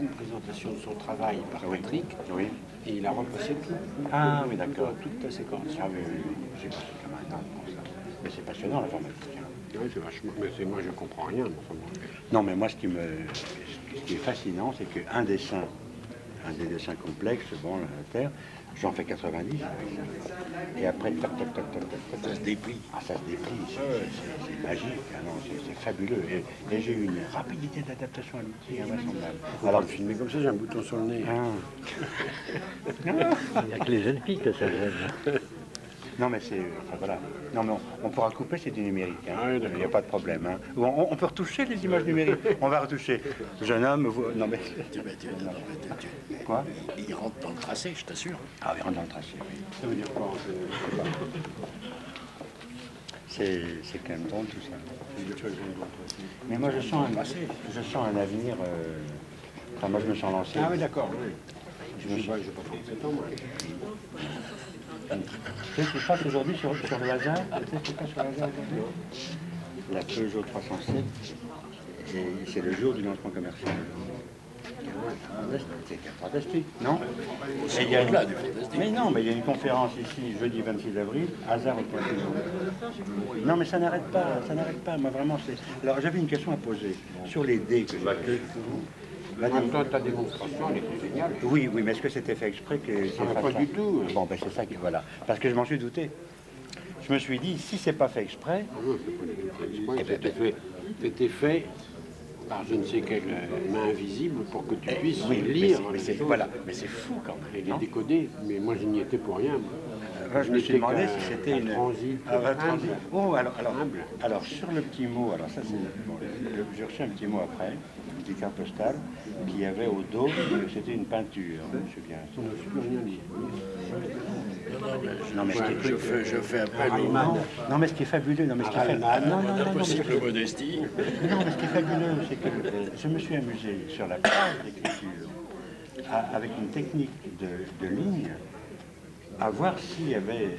une présentation de son travail par Patrick, Oui. et il a repassé Oui, d'accord. toute la séquence. Ah oui, oui, oui. J'ai passé comme un an pour ça. Mais c'est passionnant l'informatique. Hein. Oui, c'est vachement. Mais moi, je comprends rien. Mais enfin, bon. Non, mais moi, ce qui est fascinant, c'est qu'un dessin, un des dessins complexes, bon, la Terre, j'en fais 90 avec ça. Et après, toc, toc, toc, toc, toc, toc, Ça se déplie. Ah, ça se déplie, c'est magique, ah non, c'est fabuleux. Et j'ai eu une rapidité d'adaptation à l'outil invraisemblable. Alors, le filmer comme ça, j'ai un bouton sur le nez. Il n'y a que les jeunes filles que ça gêne. Non, mais c'est. Enfin, voilà. Non, mais on pourra couper, c'est du numérique. Hein. Ah oui, Il n'y a pas de problème. Hein. On peut retoucher les images numériques. On va retoucher. Jeune homme, vous. Non, mais. Quoi? Il rentre dans le tracé, je t'assure. Ah, il rentre dans le tracé, oui. Ça veut dire quoi? C'est quand même drôle tout ça. Mais moi, je sens un avenir. Enfin, moi, je me sens lancé. Ah oui, d'accord. Oui. Je me J'ai pas 37 ans, moi. Tu sais ce qui se passe aujourd'hui sur le hasard? Tu sais ce qui se passe sur le hasard aujourd'hui? La Peugeot 307, et c'est le jour du lancement commercial. C'est fantastique, non? Et il y a une... Mais non, mais il y a une conférence ici, jeudi 26 avril, hasard au point de vue. Non, mais ça n'arrête pas, ça n'arrête pas. Moi, vraiment, c'est... Alors, j'avais une question à poser sur les dés que j'ai. En même temps, ta démonstration, elle était géniale. Oui, oui, mais est-ce que c'était fait exprès que c'est Ah, pas du tout. Bon, ben c'est ça qui... Voilà. Parce que je m'en suis douté. Je me suis dit, si c'est pas fait exprès... Non, c'est pas du tout fait exprès. C'était fait par je ne sais quelle main invisible pour que tu puisses lire. Voilà, mais c'est fou quand même. Et les décoder, mais moi je n'y étais pour rien. Je me suis demandé si c'était une... transit. transit. Oh, Humble. alors, sur le petit mot, alors ça c'est... Bon, j'ai reçu un petit mot après, une petite carte postale, qui avait au dos, c'était une peinture, je me souviens. On ne peut plus rien dire. Non, mais Je fais appel au non, mais ce qui est fabuleux, non, mais ce qui est fabuleux... Non, non, non, possible modestie. Non, mais ce qui est fabuleux, c'est que je me suis amusé sur la page d'écriture, avec une technique de ligne, à voir s'il y avait...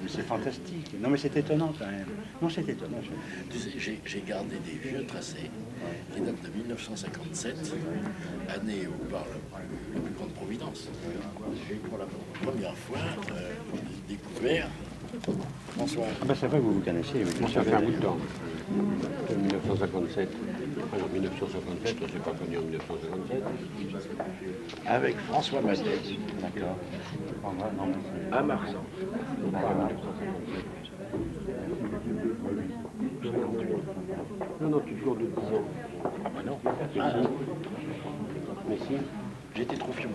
C'est fantastique. Non, mais c'est étonnant quand même. Non, c'est étonnant. Tu sais, j'ai gardé des vieux tracés qui datent de 1957, année où parle la plus grande providence. J'ai pour la première fois découvert François. Ah ben c'est vrai que vous vous connaissez. Moi, ça fait un bout de temps. De 1957. Alors, 1957, on ne s'est pas connu en 1957. Avec François Mazet. D'accord. À Marsan. Non, non, toujours de 10 ans. Ah bah non. Mais si. J'étais trop fier.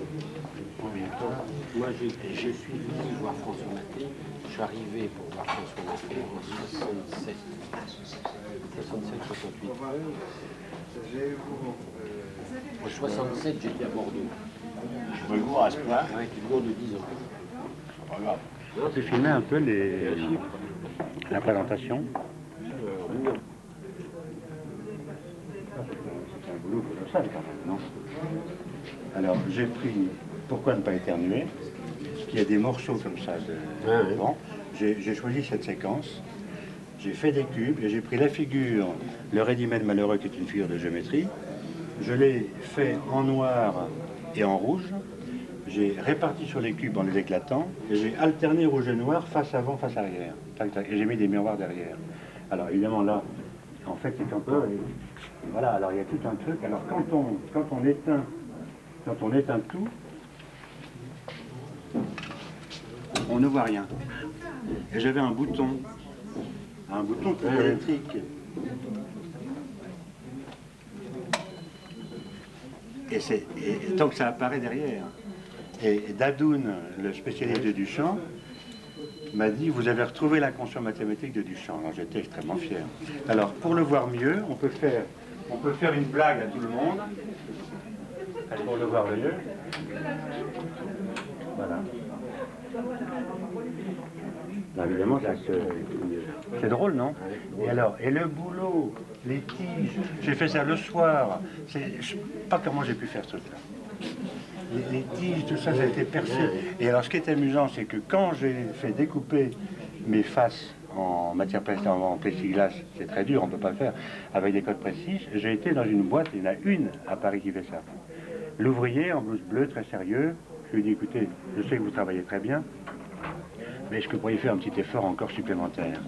Combien de temps? Moi, je suis venu voir François Maté. Je suis arrivé pour voir François Maté en 67. 67-68. En 67, j'étais à Bordeaux. Je me vois à ce point. Avec une gourde de 10 ans. C'est pas grave. On peut filmer un peu la présentation. C'est un boulot colossal quand même, non? Alors, j'ai pris Pourquoi ne pas éternuer, parce qu'il y a des morceaux comme ça de... Bon, j'ai choisi cette séquence, j'ai fait des cubes et j'ai pris la figure, le ready-made malheureux qui est une figure de géométrie, je l'ai fait en noir et en rouge, j'ai réparti sur les cubes en les éclatant et j'ai alterné rouge et noir face avant, face arrière. Tac, tac, et j'ai mis des miroirs derrière. Alors évidemment là, en fait c'est un peu... Voilà, alors il y a tout un truc. Alors quand on éteint tout, on ne voit rien. Et j'avais un bouton qui est électrique. Et donc ça apparaît derrière. Et Dadoun, le spécialiste de Duchamp, m'a dit, vous avez retrouvé la conscience mathématique de Duchamp. Alors j'étais extrêmement fier. Alors pour le voir mieux, on peut faire une blague à tout le monde. Pour le voir mieux. Voilà. Là, évidemment, c'est drôle, non? Et alors, et le boulot, les tiges, j'ai fait ça le soir. Je ne sais pas comment j'ai pu faire ce truc-là. Les tiges, tout ça, ça a été percé. Et alors, ce qui est amusant, c'est que quand j'ai fait découper mes faces en matière en plexiglas, c'est très dur, on ne peut pas le faire, avec des codes précis. J'ai été dans une boîte, il y en a une à Paris qui fait ça. L'ouvrier en blouse bleue, très sérieux, je lui ai dit, écoutez, je sais que vous travaillez très bien, mais est-ce que vous pourriez faire un petit effort encore supplémentaire?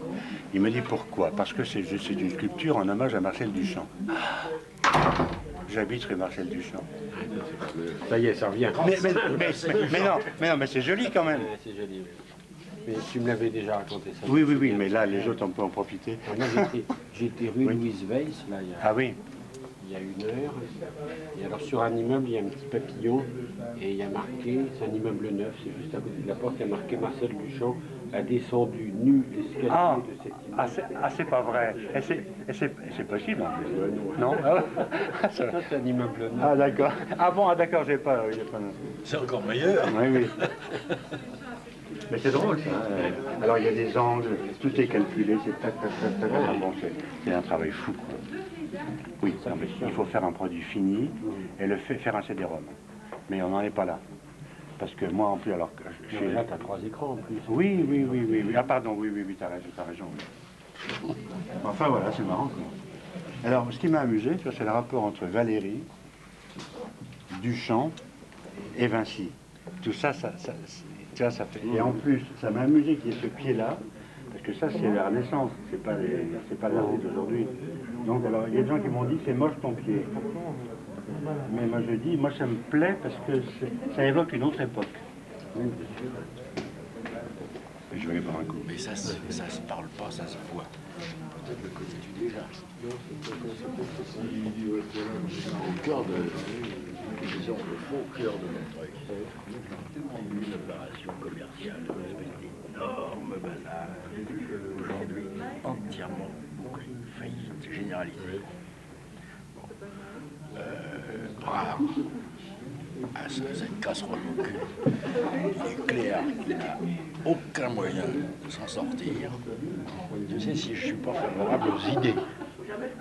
Il me dit, pourquoi? Parce que c'est une sculpture en hommage à Marcel Duchamp. J'habite rue Marcel Duchamp. Ça y est, ça revient. Mais non, mais c'est joli quand même. Ouais, c'est joli. Mais tu me l'avais déjà raconté ça. Oui, mais là, les autres, on peut en profiter. Moi, j'étais rue Louise Weiss, là, Ah oui. il y a 1 heure. Et alors, sur un immeuble, il y a un petit papillon. Et il y a marqué, c'est un immeuble neuf, c'est juste à côté de la porte, il y a marqué Marcel Duchamp a descendu nu l'escalier de cet immeuble. C'est pas vrai. Et c'est possible en plus. Non Ça, c'est un immeuble neuf. Ah d'accord. Ah bon, d'accord, j'ai pas... C'est encore meilleur. Oui. Mais c'est drôle ça. Alors il y a des angles, tout est calculé, c'est tac. Bon, c'est un travail fou. Oui, il faut faire un produit fini et faire un CD-ROM. Mais on n'en est pas là. Parce que moi en plus, alors que je suis là, tu as 3 écrans en plus. Oui. Ah pardon, oui, t'as raison. Oui. Enfin voilà, c'est marrant quoi. Alors ce qui m'a amusé, c'est le rapport entre Valéry, Duchamp et Vinci. Tout ça, ça fait. Et en plus, ça m'a amusé qu'il y ait ce pied-là, parce que ça c'est la Renaissance, c'est pas l'art d'aujourd'hui. Donc alors il y a des gens qui m'ont dit c'est moche ton pied. Mais moi je dis, moi ça me plaît parce que ça évoque une autre époque. Oui, bien sûr. Je vais aller boire un coup. Mais ça se parle pas, ça se voit. Peut-être le connais-tu déjà. Au cœur disons, le faux cœur de Montreuil. Une opération commerciale, une énorme bazar. Aujourd'hui, entièrement bouclé, faillite généralisée. Rare à cette casserole au cul nucléaire qui n'a aucun moyen de s'en sortir. Je sais si je ne suis pas favorable aux idées.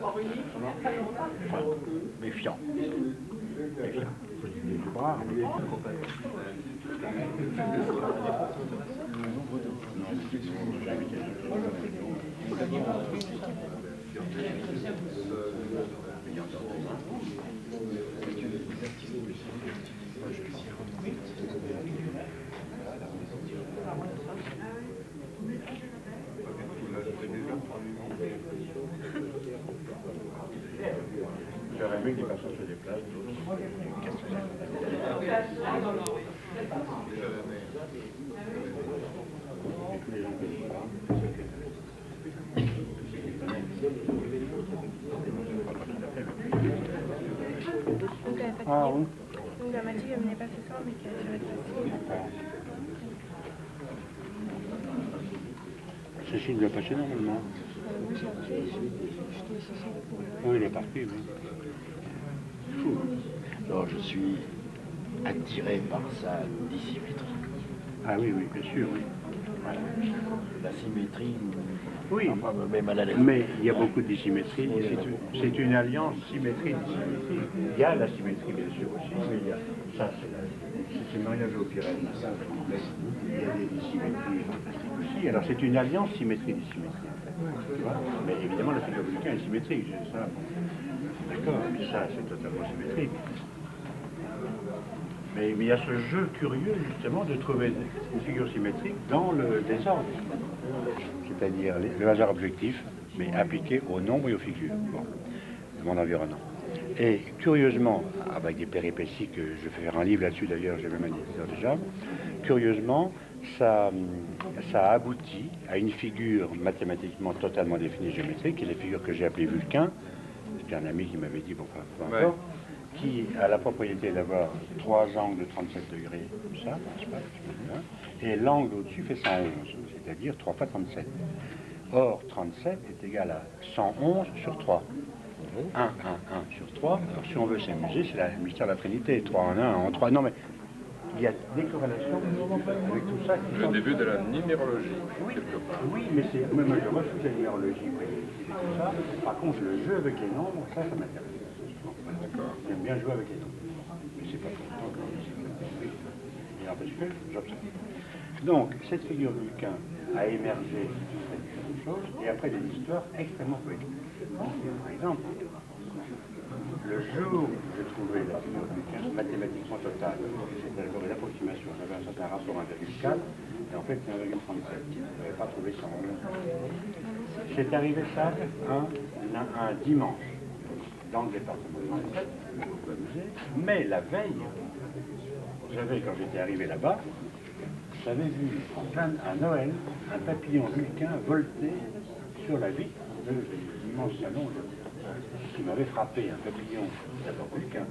Enfin, méfiant. J'aurais aimé que les personnes se déplacent. Ah oui. Donc la Mathieu ne venait pas ce soir, mais qu'elle serait passée. Cécile doit passer normalement. Moi j'ai appelé, je t'ai cherché pour Oui, il est parti, oui. Fou. Non, je suis attiré par sa dissymétrie. Ah oui, bien sûr, oui. Voilà. La symétrie, Oui, enfin, me met mal à l'aise. mais il y a beaucoup de dissymétrie. C'est une alliance symétrie-dissymétrie. Il y a la symétrie, bien sûr, aussi, mais il y a ça, c'est le mariage au Pirelli. Il y a des dissymétries fantastiques aussi. Alors c'est une alliance symétrie-dissymétrie, en fait. Tu vois, mais évidemment, le figure vulcain est symétrique, j'ai ça. D'accord, mais ça, c'est totalement symétrique. Mais il y a ce jeu curieux, justement, de trouver une figure symétrique dans le désordre. C'est-à-dire le hasard objectif, mais appliqué au nombre et aux figures, bon, de mon environnement. Et curieusement, avec des péripéties que je vais faire un livre là-dessus d'ailleurs, j'ai même un éditeur déjà, curieusement, ça aboutit à une figure mathématiquement totalement définie géométrique, qui est la figure que j'ai appelée Vulcain. C'était un ami qui m'avait dit, bon, peu importe, qui a la propriété d'avoir 3 angles de 37 degrés, comme ça, et l'angle au-dessus fait 111, c'est-à-dire 3 fois 37. Or, 37 est égal à 111 sur 3. 1 sur 3. Alors, si on veut s'amuser, c'est le mystère de la Trinité. 3 en 1, 1 en 3. Non, mais il y a des corrélations avec tout ça. Le début de la numérologie. Oui, mais c'est même je refuse la numérologie. Tout ça. Par contre, le jeu avec les nombres, ça m'intéresse. J'aime bien jouer avec les nombres. Mais c'est pas tout le temps que il n'empêche que j'observe. Donc, cette figure Vulcain a émergé différentes choses, et après des histoires extrêmement poétiques. Par exemple, le jour où j'ai trouvé la figure du 15 mathématiquement totale, c'était encore une approximation, j'avais un certain rapport 1,4, et en fait c'est 1,37. Je n'avais pas trouvé ça en long. C'est arrivé ça un dimanche dans le département de musée, mais la veille, quand j'étais arrivé là-bas, j'avais vu à Noël un papillon vulcain volter sur la vitre de l'immense salon qui m'avait frappé, un papillon d'abord vulcain.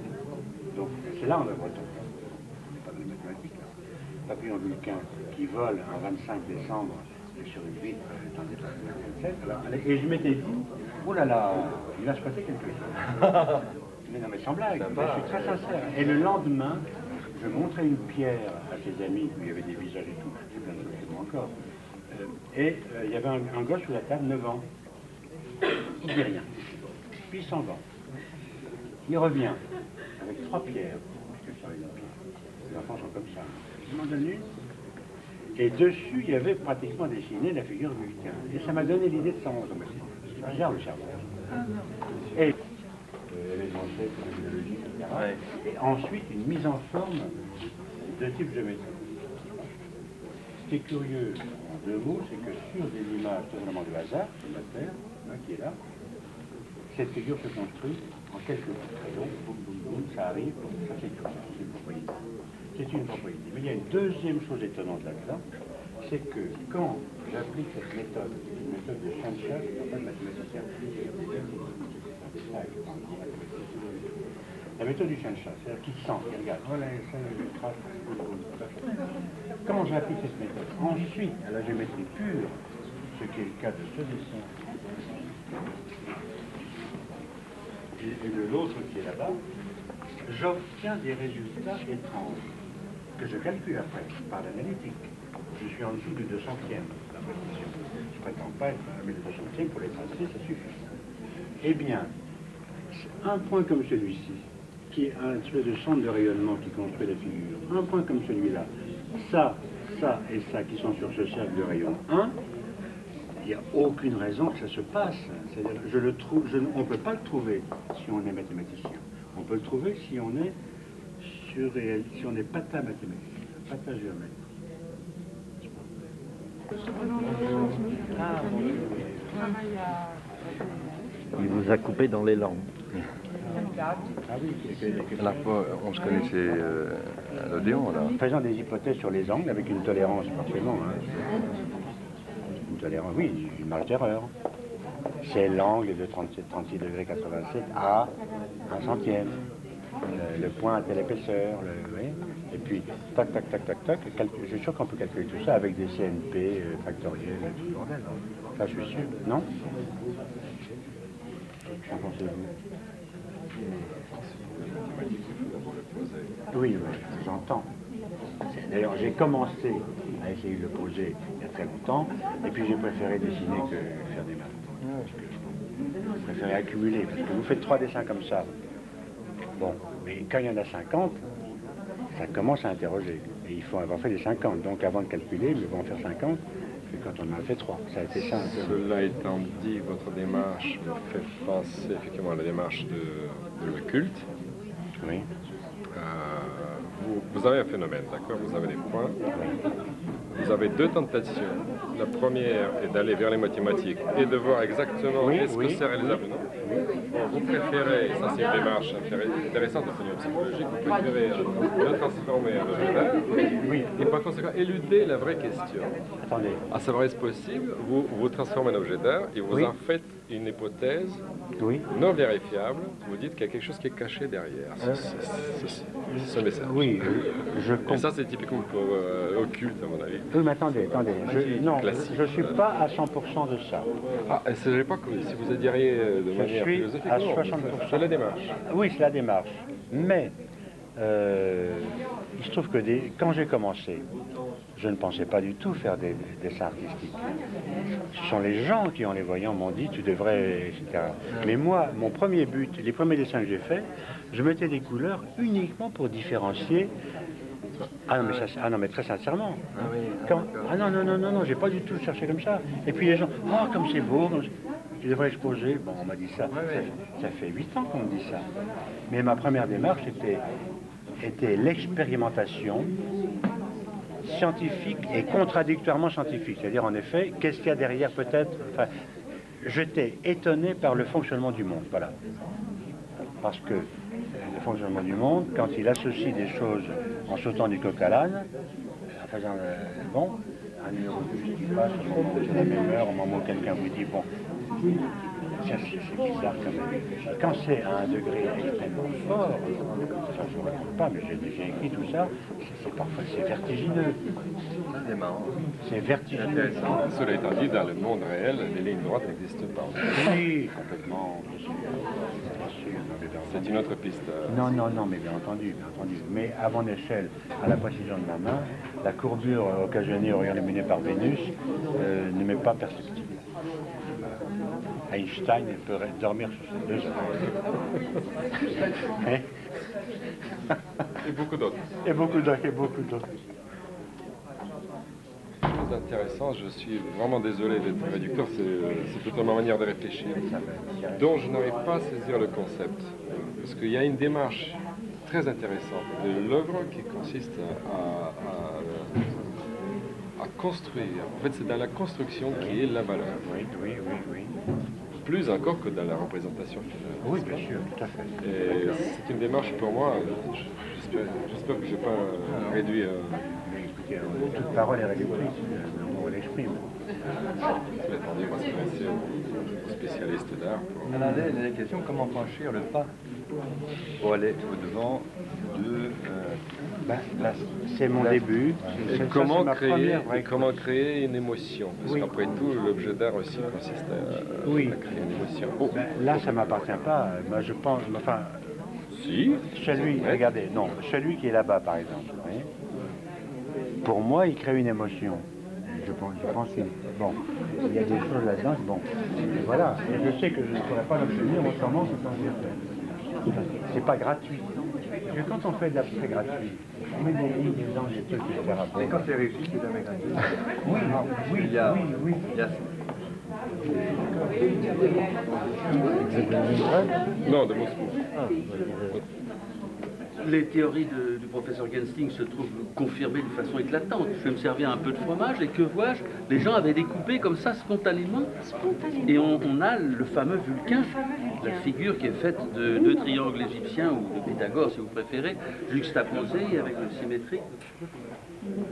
Donc c'est là en Breton, c'est pas dans les mathématiques. Un papillon vulcain qui vole un 25 décembre sur une vitre dans le département de 27. Et je m'étais dit, oh là là, il va se passer quelque chose. Mais non, mais sans blague, je suis très sincère. Et le lendemain, je montrais une pierre à ses amis, où il y avait des visages et tout, j'ai plein de choses encore. Et il y avait un gosse sous la table, 9 ans. Il dit rien. Puis il s'en va. Il revient avec 3 pierres. Parce que ça, une pierre. Les enfants sont comme ça. Il m'en donne une. Et dessus, il y avait pratiquement dessiné la figure du vulcain. Et ça m'a donné l'idée de s'en rendre. Regarde le cerveau. Et les ancêtres, la biologie, etc. Ouais. Et ensuite, une mise en forme de type géométrique. Ce qui est curieux, en 2 mots, c'est que sur des images totalement de hasard, comme la Terre, qui est là, cette figure se construit en quelques crayons, boum, boum, boum, ça arrive, ça c'est une propriété. C'est une propriété. Mais il y a une deuxième chose étonnante là-dedans, c'est que quand j'applique cette méthode, une méthode de Shanshas, qui n'est pas de mathématicien, la méthode du Shanshas, c'est-à-dire qu'il sent, il regarde, voilà, ça, je trace, comment j'applique cette méthode? Ensuite, à la géométrie pure, ce qui est le cas de ce dessin, et de l'autre qui est là-bas, j'obtiens des résultats étranges que je calcule après par l'analytique. Je suis en dessous du 200e, la précision. Je ne prétends pas être mais le 200e pour les tracer, ça suffit. Eh bien, un point comme celui-ci, qui est un espèce de centre de rayonnement qui construit la figure, un point comme celui-là, ça et ça qui sont sur ce cercle de rayon 1, il n'y a aucune raison que ça se passe. C'est-à-dire, je le trouve, on ne peut pas le trouver si on est mathématicien. On peut le trouver si on est surréel, si on est pata mathématique, pata géomètre. Il vous a coupé dans les langues. Ah oui, La fois, on se connaissait à l'Odéon, là. Faisant des hypothèses sur les angles avec une tolérance, forcément. Hein. Une tolérance, oui, une marge d'erreur. C'est l'angle de 36 degrés 87 à 1/100. Le point à telle épaisseur, oui. Et puis, tac, tac, tac, tac, tac. Je suis sûr qu'on peut calculer tout ça avec des CNP factoriels et tout le bordel. Ça, je suis sûr. Non? Qu'en pensez-vous? Oui, j'entends. D'ailleurs, j'ai commencé à essayer de le poser il y a très longtemps, et puis j'ai préféré dessiner que faire des maths. Je préférais accumuler, parce que vous faites 3 dessins comme ça. Bon, mais quand il y en a 50, ça commence à interroger. Et il faut avoir fait les 50. Donc avant de calculer, il faut en faire 50, et quand on en a fait 3. Ça a été ça. Cela étant dit, votre démarche me fait penser effectivement à la démarche de le culte. Oui. Vous avez un phénomène, d'accord? Vous avez des points. Vous avez 2 tentations. La première est d'aller vers les mathématiques et de voir exactement est-ce que c'est réalisable ou non. Bon, vous préférez, ça c'est une démarche intéressante de point de vue psychologique, vous préférez le transformer en objet et par conséquent éluder la vraie question. Attendez. À savoir, est-ce possible, vous transformez un objet d'art et vous en faites une hypothèse non vérifiable, vous dites qu'il y a quelque chose qui est caché derrière. Ce message. Oui, je comprends. Et ça, c'est typiquement occulte, à mon avis. Oui, mais attendez. Je ne suis pas à 100% de ça. Ah, je ne sais pas si vous diriez de manière philosophique. À 60%. C'est la démarche. Oui, c'est la démarche. Mais il se trouve que quand j'ai commencé, je ne pensais pas du tout faire des dessins artistiques. Ce sont les gens qui, en les voyant, m'ont dit tu devrais, etc. Mais moi, mon premier but, les premiers dessins que j'ai faits, je mettais des couleurs uniquement pour différencier Ah non, mais très sincèrement. Non, j'ai pas du tout cherché comme ça. Et puis les gens, comme c'est beau, tu devrais exposer. Bon, on m'a dit ça. Ça fait 8 ans qu'on me dit ça. Mais ma première démarche était l'expérimentation scientifique et contradictoirement scientifique. C'est-à-dire, en effet, qu'est-ce qu'il y a derrière peut-être. Enfin, j'étais étonné par le fonctionnement du monde. Voilà. Parce que le fonctionnement du monde, quand il associe des choses en sautant du coq à l'âne, en faisant un numéro de bus qui passe, c'est la même heure, au moment où quelqu'un vous dit, bon, c'est bizarre quand même. Quand c'est à un degré extrêmement fort, ça je ne raconte pas, mais j'ai déjà écrit tout ça, parfois c'est vertigineux. C'est marrant. C'est vertigineux. Cela étant dit, dans le monde réel, les lignes droites n'existent pas. Oui, complètement. C'est une autre piste. Non, mais bien entendu. Mais à mon échelle, à la précision de ma main, la courbure occasionnée au rayon lumineux par Vénus ne m'est pas perceptible. Einstein peut dormir sur ses 2 heures. Et beaucoup d'autres. Et beaucoup d'autres. Très intéressant, je suis vraiment désolé d'être réducteur, c'est plutôt ma manière de réfléchir, dont je n'arrive pas à saisir le concept. Parce qu'il y a une démarche très intéressante de l'œuvre qui consiste à construire. En fait, c'est dans la construction qui est la valeur. Oui. Plus encore que dans la représentation finale. Oui, bien sûr, tout à fait. Et c'est une démarche pour moi, j'espère que je n'ai pas réduit. Mais écoutez, toute parole est réductrice, on l'exprime. Cela étant dit, moi, c'est aux spécialistes d'art. Alors, la question, comment franchir le pas pour aller au-devant de... là, c'est mon début. Et comment créer une émotion? Parce qu'après tout, l'objet d'art aussi consiste à créer une émotion. Là, ça ne m'appartient pas. Moi, je pense... Enfin, si. Celui qui est là-bas, par exemple. Oui. Pour moi, il crée une émotion. Je pense qu'il... Bon, il y a des choses là-dedans. Bon, voilà. Et je sais que je ne pourrais pas l'obtenir autrement que quand je l'ai fait. C'est pas gratuit. Parce que quand on fait de l'abstrait gratuit, on met des lignes, des angles, des trucs, etc. Mais quand c'est réussi, c'est jamais gratuit. Oui. Il y a... Non, de Moscou. Les théories du professeur Gensling se trouvent confirmées de façon éclatante. Je vais me servir un peu de fromage et que vois-je? Les gens avaient découpé comme ça spontanément. Et on a le fameux Vulcain, la figure qui est faite de 2 triangles égyptiens ou de Pythagore si vous préférez, juxtaposés avec une symétrie.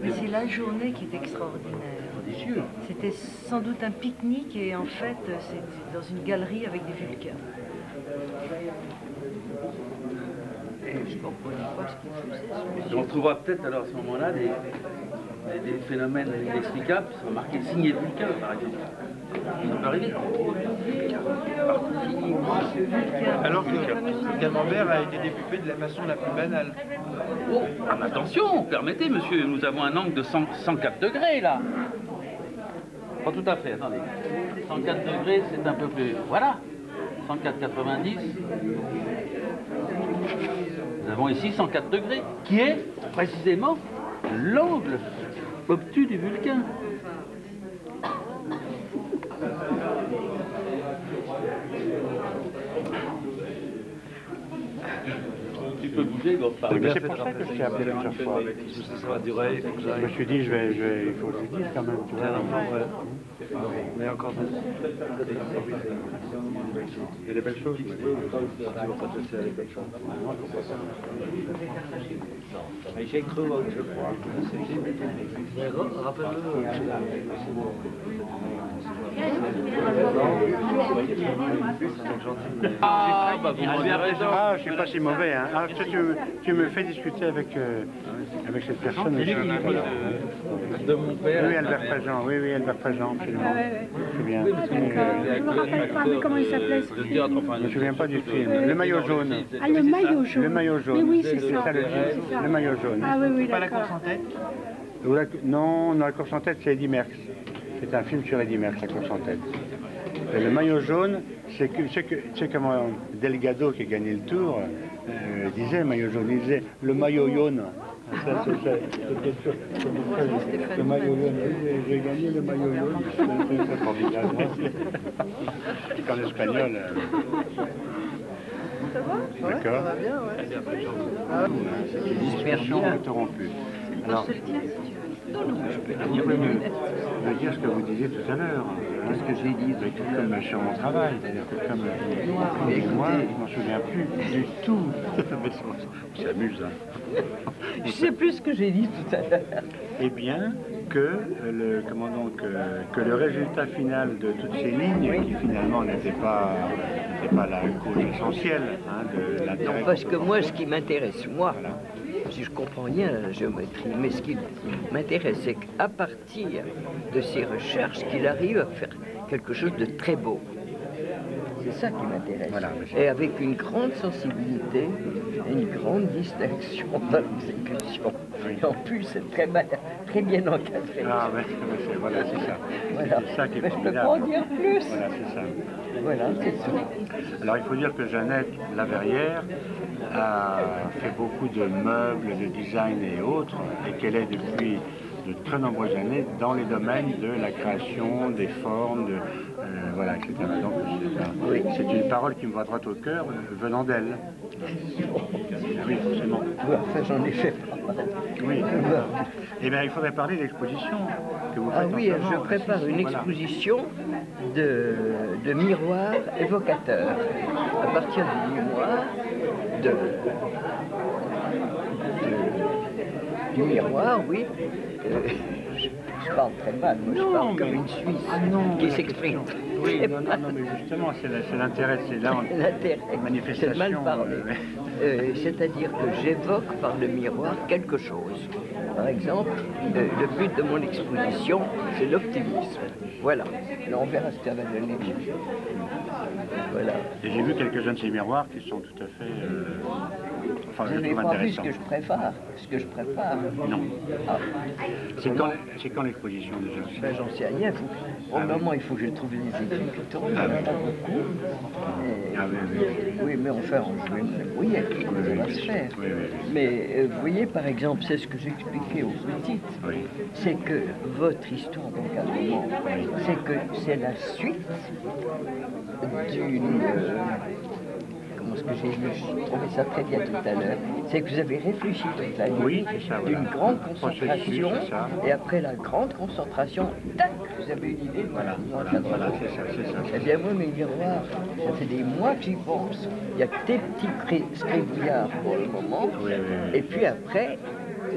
Mais c'est la journée qui est extraordinaire. Prodigieux. C'était sans doute un pique-nique et en fait c'était dans une galerie avec des Vulcains. Je ne comprenais pas ce qu'ils faisaient. On trouvera peut-être alors à ce moment-là des phénomènes inexplicables qui sont marqués signé Vulcain par exemple. Ça peut arriver. Alors que Camembert a été découpé de la façon la plus banale. Oh, mais attention, permettez monsieur, nous avons un angle de 104 degrés là. Pas tout à fait, attendez. 104 degrés, c'est un peu plus... Voilà, 104,90. Nous avons ici 104 degrés, qui est précisément l'angle obtus du Vulcain. Tu peux bouger, c'est pour ça que je t'ai appelé plusieurs fois. Je me suis dit, il faut que je le dise quand même. Tu vois. Mais encore il y a des belles choses. J'ai cru, je crois. Ah, je suis pas si mauvais. Hein. Ah, tu me fais discuter avec cette personne. De mon père. Oui, Albert Préjean. Oui, Albert Préjean, absolument. C'est bien. Comment il s'appelait ce Je ne me souviens pas du film. Le maillot jaune. Ah, le maillot jaune. Le maillot jaune. Mais oui, c'est ça ça. le titre. Le maillot jaune. Ah oui, Pas la d'accord. course en tête? Non, la course en tête, c'est Eddy Merckx. C'est un film sur Eddy Merckx, la course en tête. Et le maillot jaune, c'est comment Delgado, qui a gagné le Tour, disait, le maillot jaune, il disait, le maillot jaune, Le maillot jaune, j'ai gagné le maillot jaune. C'est formidable. C'est en espagnol. Ça va? D'accord. Ça va bien, ouais. C'est une discussion interrompue. Alors, vous pouvez me dire ce que vous disiez tout à l'heure. Qu'est-ce que j'ai dit? Comme sur mon travail, c'est-à-dire que comme moi, je m'en souviens plus du tout. On s'amuse, hein. Je sais plus ce que j'ai dit tout à l'heure. Eh bien, que le résultat final de toutes ces lignes, qui finalement n'était pas la cause essentielle de l'intérêt. Non, parce que moi, ce qui m'intéresse, moi, si je comprends rien à la géométrie, mais ce qui m'intéresse, c'est qu'à partir de ses recherches, qu'il arrive à faire quelque chose de très beau. C'est ça qui m'intéresse. Voilà, et avec une grande sensibilité et une grande distinction dans l'exécution. Et en plus, c'est très bien encadré. Ah, ouais, voilà, c'est ça. Voilà. C'est ça qui est mais je ne peux formidable. pas en dire plus. Voilà, c'est ça. Voilà, c'est ça. Alors, il faut dire que Jeannette Laverrière a fait beaucoup de meubles, de design et autres, et qu'elle est depuis de très nombreuses années dans les domaines de la création, des formes, voilà, etc. Donc c'est une parole qui me va droit au cœur venant d'elle. Oui, forcément. Enfin, j'en ai fait pas mal. Oui. Eh bien, il faudrait parler de l'exposition que vous faites. Ah oui, je prépare une exposition de miroirs évocateurs. À partir du miroir, du miroir, oui. Je parle très mal, moi, je parle comme une Suisse qui s'exprime. Oui, non, mais justement, c'est l'intérêt, c'est là l'intérêt, manifestation. c'est mal parlé. C'est-à-dire que j'évoque par le miroir quelque chose. Par exemple, le but de mon exposition, c'est l'optimisme. Voilà. Là, on verra ce que ça va donner. Voilà. Et j'ai vu quelques-uns de ces miroirs qui sont tout à fait... je n'ai pas vu ce que je prépare. Non. Ah. C'est quand l'exposition déjà? Ben, j'en sais rien. Au moment, il faut que je trouve les exécutants. Il n'y en a pas beaucoup. Oui, mais enfin, je vais me débrouiller. Ça va se faire. Oui. Mais vous voyez, par exemple, c'est ce que j'expliquais aux petites. Oui. C'est que votre histoire d'encadrement, c'est que c'est la suite d'une... comment est-ce que j'ai trouvé ça très bien tout à l'heure, c'est que vous avez réfléchi toute la nuit d'une grande concentration, et après la grande concentration, tac, vous avez une idée. Voilà, c'est ça. Eh bien moi, mes miroirs, ça fait des mois que j'y pense. Il y a que des petits scribouillards pour le moment, et puis après,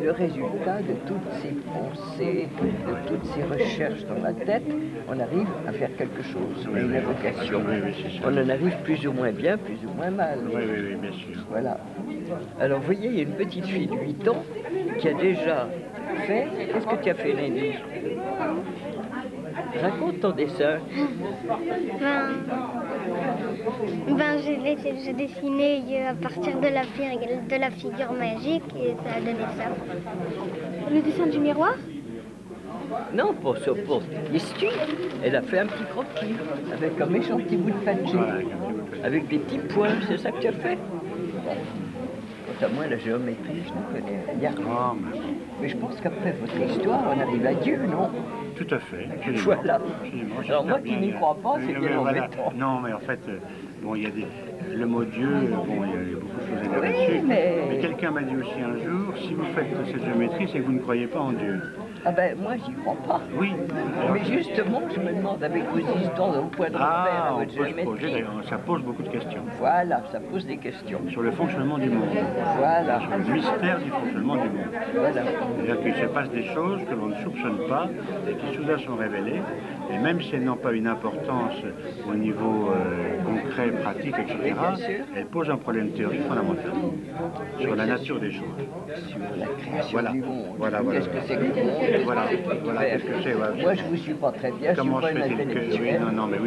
le résultat de toutes ces pensées, de toutes ces recherches dans la tête, on arrive à faire quelque chose, une évocation. On en arrive plus ou moins bien, plus ou moins mal. Oui, bien sûr. Voilà. Alors, vous voyez, il y a une petite fille de 8 ans qui a déjà fait... Qu'est-ce que tu as fait, Lady? Raconte ton dessin. J'ai dessiné à partir de la figure magique et ça a donné ça. Le dessin du miroir? Non, pour l'histoire. Elle a fait un petit croquis avec un méchant petit bout de papier, avec des petits points. C'est ça que tu as fait? Quant à moi, la géométrie, je ne connais rien. Mais je pense qu'après votre histoire, on arrive à Dieu, non? Tout à fait. Voilà. Alors moi qui n'y crois pas, c'est bien embêtant. Non, mais en fait, bon, il y a le mot Dieu, bon, il y a beaucoup de choses à dire là-dessus. Mais quelqu'un m'a dit aussi un jour, si vous faites cette géométrie, c'est que vous ne croyez pas en Dieu. Ah ben, moi, j'y crois pas. Oui. Mais justement, je me demande, avec vos histoires au point de repère, à votre géométrie... Ça pose beaucoup de questions. Voilà, ça pose des questions. Sur le fonctionnement du monde. Voilà. Sur le mystère du fonctionnement du monde. Voilà. C'est-à-dire qu'il se passe des choses que l'on ne soupçonne pas et qui soudain sont révélées. Et même si elles n'ont pas une importance au niveau concret, pratique, etc., elles posent un problème théorique fondamental sur la nature des choses. Sur la création du monde. Voilà. Qu'est-ce que c'est que le monde? Voilà, qu'est-ce que c'est. Moi, je ne vous suis pas très bien, je ne suis pas une intellectuelle.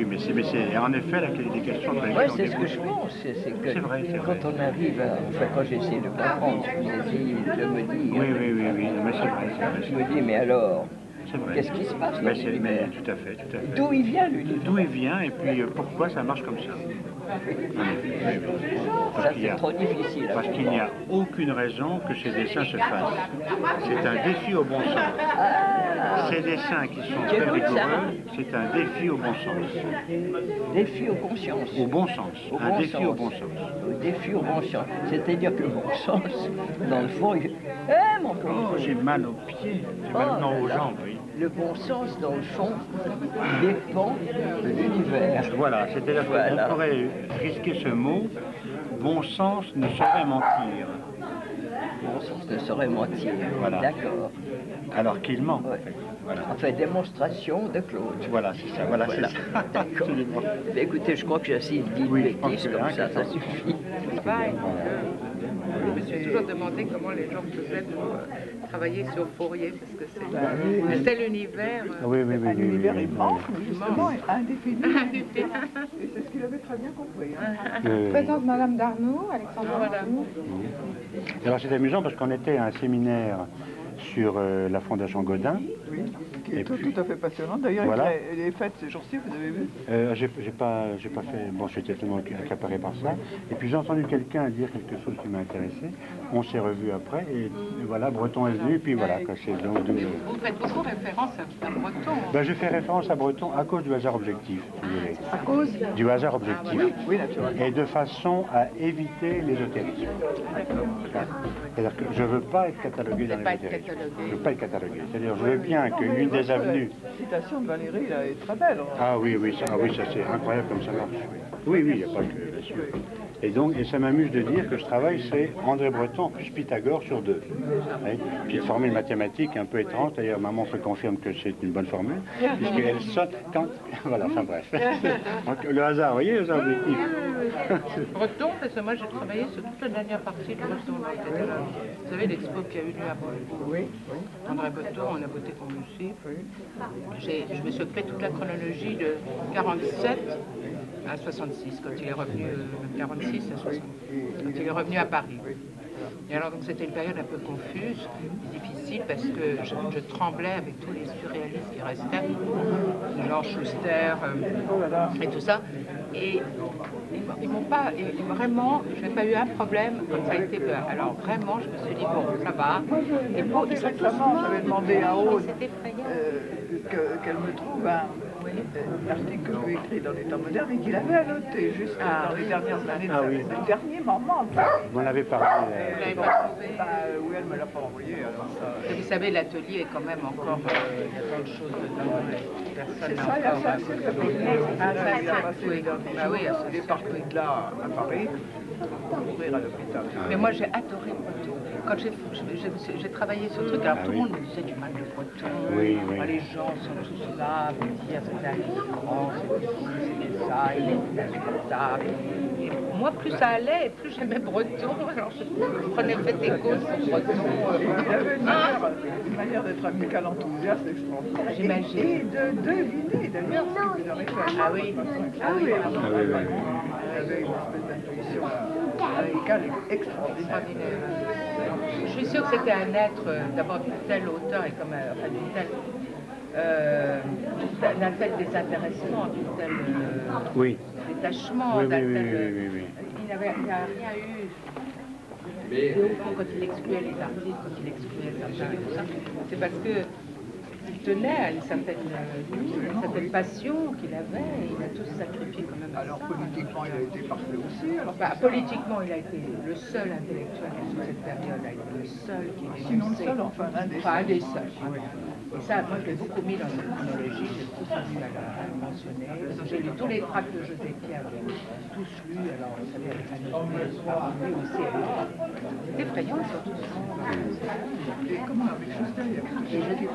Mais c'est en effet des questions très Oui, c'est ce que je pense. C'est que quand on arrive à... Enfin, quand j'essaie de comprendre ce que vous essayez de me dire... Oui, mais c'est vrai. Je me dis, mais alors... C'est vrai. Qu'est-ce qui se passe? Mais tout à fait. D'où il vient, lui? D'où il vient et puis pourquoi ça marche comme ça? Ça, c'est trop difficile. Parce qu'il n'y a aucune raison que ces dessins se fassent. C'est un défi au bon sens. Ces dessins qui sont très rigoureux, c'est un défi au bon sens. Défi au bon sens. Au bon sens. Un défi au bon sens. Défi au bon sens. C'est-à-dire que le bon sens, dans le fond, mon pauvre. Oh, j'ai mal aux pieds. J'ai mal aux jambes, oui. Le bon sens, dans le fond, dépend de l'univers. Voilà, c'est-à-dire qu'on pourrait risquer ce mot, bon sens ne saurait mentir. Bon sens ne saurait mentir, voilà. D'accord. Alors qu'il ment, ouais. en fait. Voilà. En fait, démonstration de Claude. Voilà, c'est ça. Voilà, c'est ça. D'accord. Écoutez, je crois que j'ai assez dit de bêtises, comme ça suffit. Je me suis toujours demandé comment les gens faisaient pour travailler sur Fourier, parce que c'est l'univers. Un univers immense, justement, indéfini. Et c'est ce qu'il avait très bien compris. Je présente Madame Darnaud, Alexandre Darnaud. Alors c'est amusant parce qu'on était à un séminaire sur la Fondation Godin. Oui, qui est tout à fait passionnant. D'ailleurs, voilà. Les fêtes ces jours-ci, vous avez vu? J'ai pas fait. Bon, j'étais tellement accaparé par ça. Et puis j'ai entendu quelqu'un dire quelque chose qui m'a intéressé. On s'est revus après et voilà, Breton est venu. Et puis voilà, c'est donc. Vous faites beaucoup référence à Breton. Ben, je fais référence à Breton à cause du hasard objectif, si vous voulez. À cause du hasard objectif. Oui, naturellement. Et de façon à éviter l'ésotérisme. C'est-à-dire que je ne veux pas être catalogué dans l'ésotérisme. Je ne veux pas être catalogué. C'est-à-dire je veux bien qu'une des avenues... La citation de Valérie là, est très belle. Ah oui, ça c'est incroyable comme ça marche. Oui, il n'y a pas que là-dessus. Et donc, ça m'amuse de dire que je travaille, c'est André Breton plus Pythagore sur 2. Petite formule mathématique un peu étrange, d'ailleurs ma montre confirme que c'est une bonne formule, puisqu'elle saute quand... Voilà, enfin bref. Donc, le hasard, vous voyez, le hasard objectif. Breton, parce que moi j'ai travaillé sur toute la dernière partie de Breton. Vous savez, l'expo qui a eu lieu à Breton. Oui. André Breton, on a voté pour Lucie. Je me suis occupé de toute la chronologie de 47 à 66, quand il est revenu, 46 à 60, quand il est revenu à Paris. Et alors donc c'était une période un peu confuse, difficile, parce que je tremblais avec tous les surréalistes qui restaient, genre Schuster et tout ça. Et ils m'ont pas, vraiment, je n'ai pas eu un problème quand ça a été. Alors vraiment, je me suis dit, bon, ça va. Et bon, ils sont tous morts. J'avais demandé à Aude qu'elle me trouve l'article que je lui ai écrit dans les temps modernes et qu'il avait annoté juste dans les dernières années. C'est le dernier moment. Vous en avez parlé. Vous l'avez pas trouvé? Oui, elle ne me l'a pas envoyé. Alors ça... Et vous savez, l'atelier est quand même encore... il y a plein de choses dedans. C'est ça, il y a ça, c'est il est parti de là à Paris pour mourir à l'hôpital. Mais moi, j'ai adoré Breton. Quand j'ai travaillé sur le truc, alors tout le monde me disait du mal de Breton. Les gens sont tous là, me dire c'est un grand, c'est ça, il est insupportable. Et moi, plus ça allait, plus j'aimais Breton. Alors je prenais fait des causes pour Breton. Il avait une manière d'être amical, enthousiaste, extraordinaire. J'imagine. Et de deviner, d'ailleurs, ce qu'il devait faire. Ah oui. Il avait une espèce d'intuition amicale extraordinaire. Je suis sûre que c'était un être, d'abord d'une telle hauteur et comme d'un tel désintéressement, d'un tel détachement, d'un tel... Il n'avait rien eu. Quand il excluait les artistes, quand il excluait certains et tout ça, c'est parce que il tenait à une certaine passion qu'il avait, et il a tout sacrifié quand même. Alors politiquement, il a été parfait aussi. Alors, politiquement, il a été le seul intellectuel sur cette période, a été le seul qui est sinon le seul, enfin, un des seuls. Et ça, moi, je l'ai beaucoup mis dans cette chronologie, j'ai tout tenu à le mentionner. J'ai lu tous les tracts de José Pierre, tous lus, alors vous savez, avec lui aussi. C'est effrayant, surtout. Et comment, avec Schuster, il y a quelque chose qui est